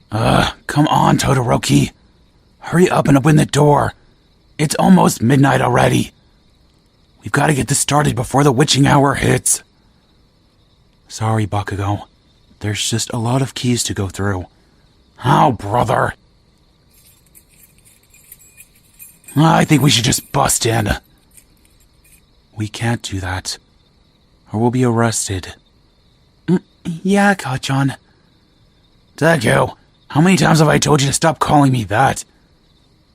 Come on, Todoroki. Hurry up and open the door. It's almost midnight already. We've got to get this started before the witching hour hits. Sorry, Bakugo. There's just a lot of keys to go through. Oh, brother. I think we should just bust in. We can't do that, or we'll be arrested. Yeah, Kachan. Deku, how many times have I told you to stop calling me that?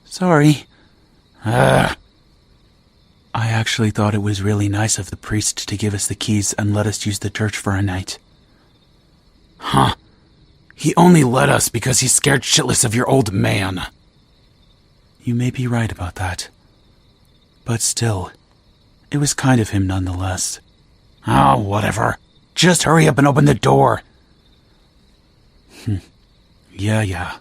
Sorry. I actually thought it was really nice of the priest to give us the keys and let us use the church for a night. Huh. He only let us because he's scared shitless of your old man. You may be right about that. But still, it was kind of him nonetheless. Oh, whatever. Just hurry up and open the door. Yeah.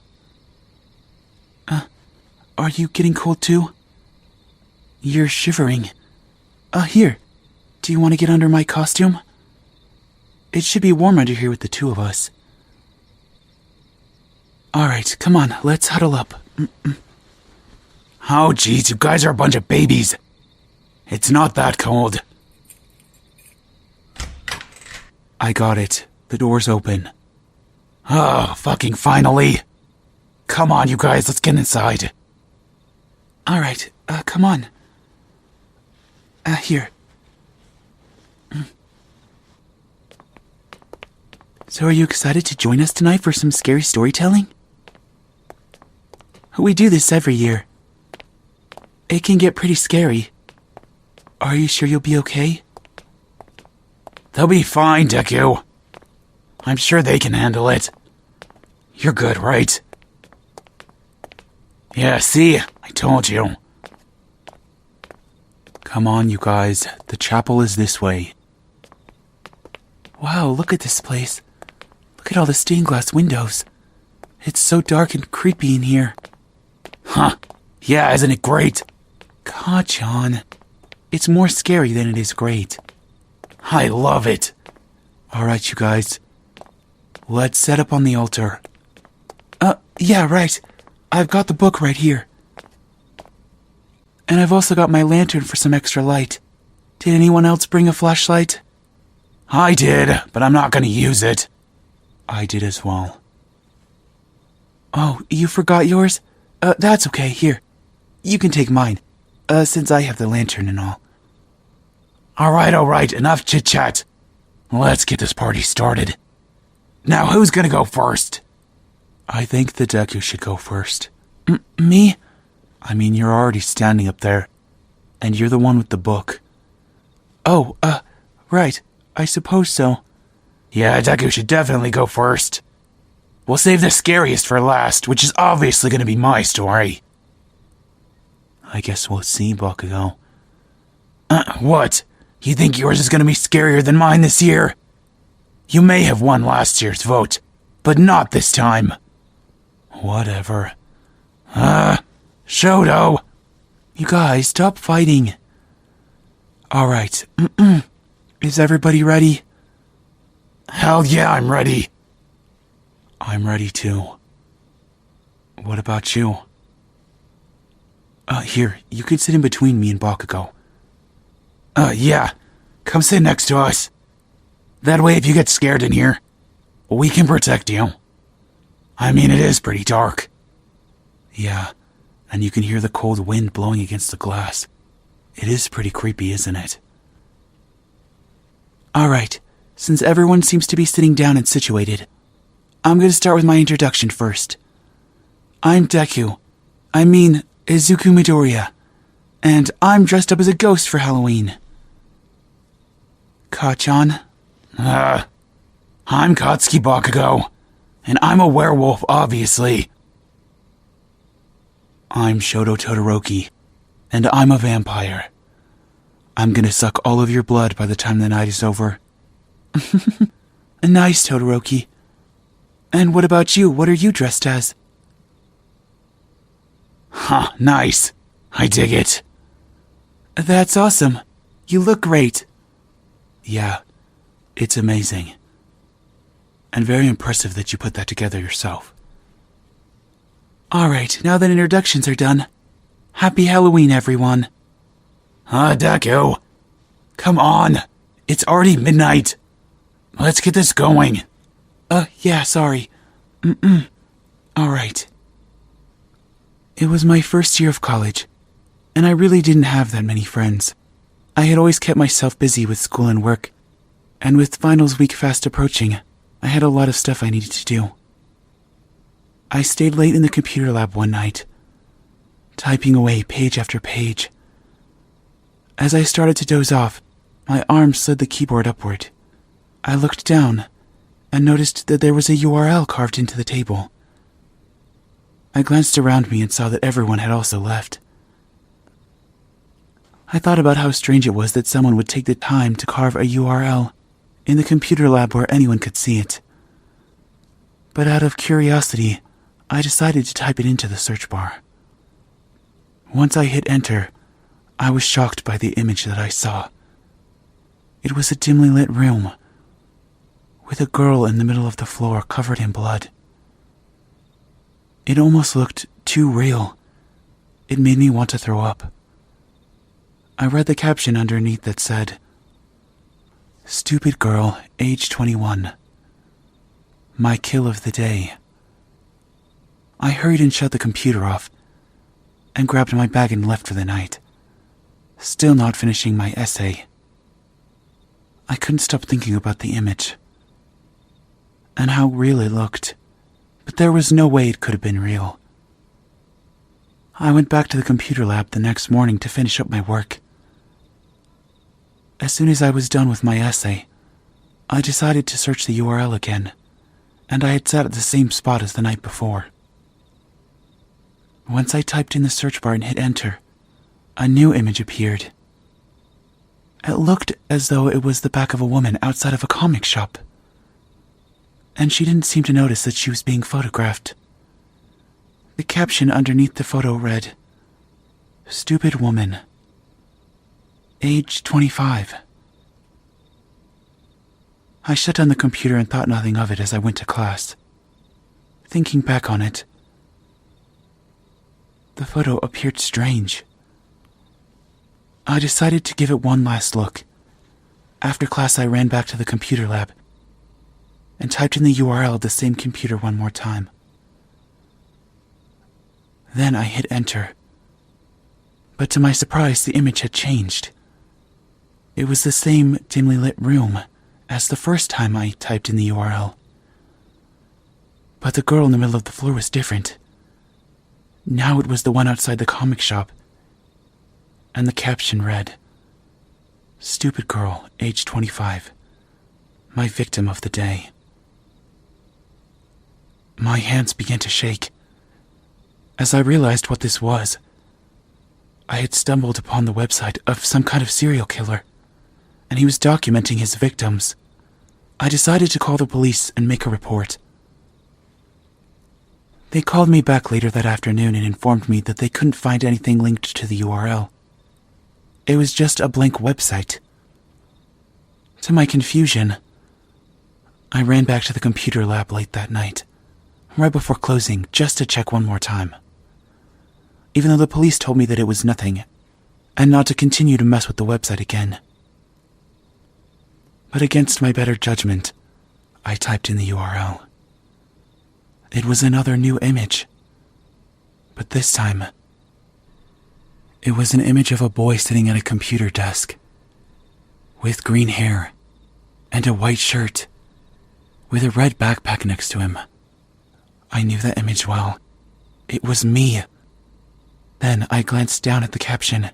Are you getting cold too? You're shivering. Here. Do you want to get under my costume? It should be warm under here with the two of us. Alright, come on, let's huddle up. Oh, geez, you guys are a bunch of babies. It's not that cold. I got it. The door's open. Oh, fucking finally. Come on, you guys, let's get inside. Alright, come on. Here. So are you excited to join us tonight for some scary storytelling? We do this every year. It can get pretty scary. Are you sure you'll be okay? They'll be fine, Deku. I'm sure they can handle it. You're good, right? Yeah, see? I told you. Come on, you guys. The chapel is this way. Wow, look at this place. Look at all the stained glass windows. It's so dark and creepy in here. Huh. Yeah, isn't it great? Kachan. It's more scary than it is great. I love it. Alright, you guys. Let's set up on the altar. Yeah, right. I've got the book right here. And I've also got my lantern for some extra light. Did anyone else bring a flashlight? I did, but I'm not going to use it. I did as well. Oh, you forgot yours? That's okay. Here. You can take mine. Since I have the lantern and all. Alright. Enough chit-chat. Let's get this party started. Now, who's gonna go first? I think the Deku should go first. Me? I mean, you're already standing up there. And you're the one with the book. Oh, right. I suppose so. Yeah, Deku should definitely go first. We'll save the scariest for last, which is obviously gonna be my story. I guess we'll see, Bakugo. What? You think yours is gonna be scarier than mine this year? You may have won last year's vote, but not this time. Whatever. Shoto! You guys, stop fighting. Alright. Is everybody ready? Hell yeah, I'm ready. I'm ready too. What about you? Here, you can sit in between me and Bakugo. Yeah. Come sit next to us. That way, if you get scared in here, we can protect you. I mean, it is pretty dark. Yeah, and you can hear the cold wind blowing against the glass. It is pretty creepy, isn't it? Alright, since everyone seems to be sitting down and situated, I'm going to start with my introduction first. I'm Deku. I mean, Izuku Midoriya. And I'm dressed up as a ghost for Halloween. Kachan? I'm Katsuki Bakugo. And I'm a werewolf, obviously. I'm Shoto Todoroki. And I'm a vampire. I'm gonna suck all of your blood by the time the night is over. Nice, Todoroki. And what about you? What are you dressed as? Huh, nice. I dig it. That's awesome. You look great. Yeah, it's amazing. And very impressive that you put that together yourself. Alright, now that introductions are done, happy Halloween, everyone. Deku. Come on. It's already midnight. Let's get this going. Yeah, sorry. Alright. It was my first year of college, and I really didn't have that many friends. I had always kept myself busy with school and work, and with finals week fast approaching, I had a lot of stuff I needed to do. I stayed late in the computer lab one night, typing away page after page. As I started to doze off, my arm slid the keyboard upward. I looked down and noticed that there was a URL carved into the table. I glanced around me and saw that everyone had also left. I thought about how strange it was that someone would take the time to carve a URL in the computer lab where anyone could see it. But out of curiosity, I decided to type it into the search bar. Once I hit enter, I was shocked by the image that I saw. It was a dimly lit room, with a girl in the middle of the floor covered in blood. It almost looked too real. It made me want to throw up. I read the caption underneath that said, "Stupid girl, age 21. My kill of the day." I hurried and shut the computer off, and grabbed my bag and left for the night, still not finishing my essay. I couldn't stop thinking about the image, and how real it looked, but there was no way it could have been real. I went back to the computer lab the next morning to finish up my work. As soon as I was done with my essay, I decided to search the URL again, and I had sat at the same spot as the night before. Once I typed in the search bar and hit enter, a new image appeared. It looked as though it was the back of a woman outside of a comic shop, and she didn't seem to notice that she was being photographed. The caption underneath the photo read, "Stupid woman, age 25. I shut down the computer and thought nothing of it as I went to class. Thinking back on it, the photo appeared strange. I decided to give it one last look. After class, I ran back to the computer lab and typed in the URL of the same computer one more time. Then I hit enter. But to my surprise, the image had changed. It was the same dimly lit room as the first time I typed in the URL. But the girl in the middle of the floor was different. Now it was the one outside the comic shop, and the caption read, "Stupid girl, age 25. My victim of the day." My hands began to shake as I realized what this was. I had stumbled upon the website of some kind of serial killer, and he was documenting his victims. I decided to call the police and make a report. They called me back later that afternoon and informed me that they couldn't find anything linked to the URL. It was just a blank website. To my confusion, I ran back to the computer lab late that night, right before closing, just to check one more time. Even though the police told me that it was nothing, and not to continue to mess with the website again. But against my better judgment, I typed in the URL. It was another new image, but this time, it was an image of a boy sitting at a computer desk, with green hair, and a white shirt, with a red backpack next to him. I knew that image well. It was me. Then I glanced down at the caption.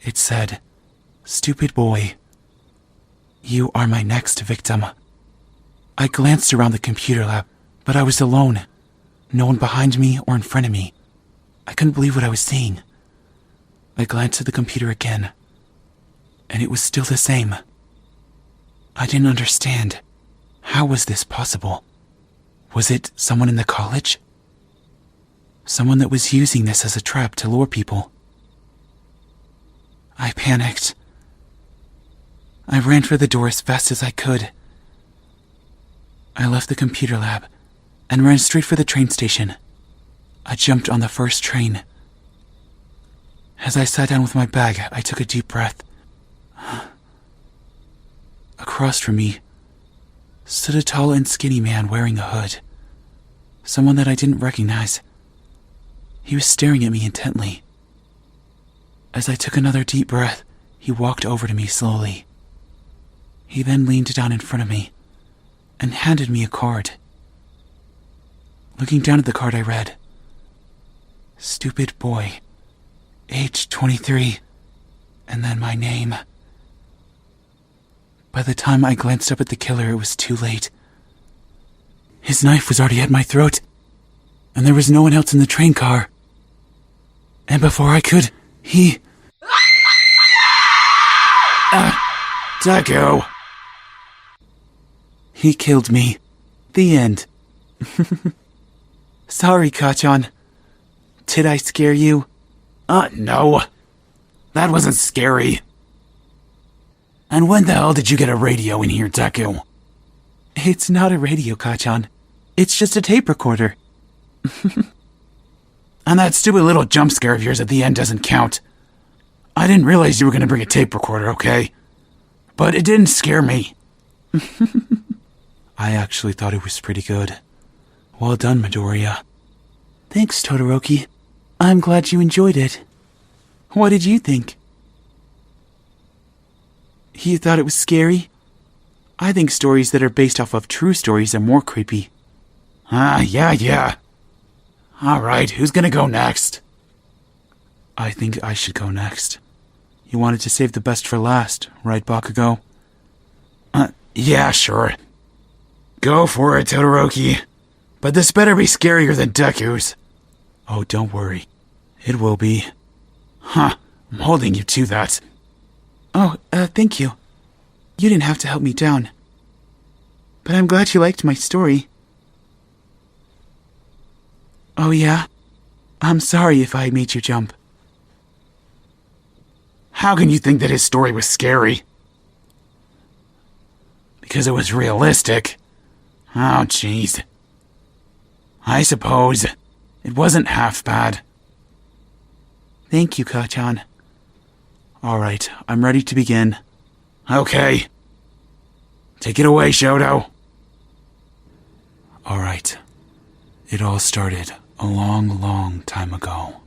It said, "Stupid boy, you are my next victim." I glanced around the computer lab, but I was alone. No one behind me or in front of me. I couldn't believe what I was seeing. I glanced at the computer again, and it was still the same. I didn't understand. How was this possible? Was it someone in the college? Someone that was using this as a trap to lure people? I panicked. I ran for the door as fast as I could. I left the computer lab and ran straight for the train station. I jumped on the first train. As I sat down with my bag, I took a deep breath. Across from me stood a tall and skinny man wearing a hood. Someone that I didn't recognize. He was staring at me intently. As I took another deep breath, he walked over to me slowly. He then leaned down in front of me and handed me a card. Looking down at the card, I read, "Stupid boy, age 23, and then my name." By the time I glanced up at the killer, it was too late. His knife was already at my throat, and there was no one else in the train car. And before I could, he... Deku! He killed me. The end. Sorry, Kachan. Did I scare you? No. That wasn't scary. And when the hell did you get a radio in here, Deku? It's not a radio, Kachan. It's just a tape recorder. And that stupid little jump scare of yours at the end doesn't count. I didn't realize you were going to bring a tape recorder, okay? But it didn't scare me. I actually thought it was pretty good. Well done, Midoriya. Thanks, Todoroki. I'm glad you enjoyed it. What did you think? You thought it was scary? I think stories that are based off of true stories are more creepy. Yeah. Alright, who's gonna go next? I think I should go next. You wanted to save the best for last, right, Bakugo? Yeah, sure. Go for it, Todoroki. But this better be scarier than Deku's. Oh, don't worry. It will be. I'm holding you to that. Oh, thank you. You didn't have to help me down. But I'm glad you liked my story. Oh, yeah? I'm sorry if I made you jump. How can you think that his story was scary? Because it was realistic. Oh, jeez. I suppose it wasn't half bad. Thank you, Kachan. Alright, I'm ready to begin. Okay. Take it away, Shoto. Alright. It all started a long, long time ago.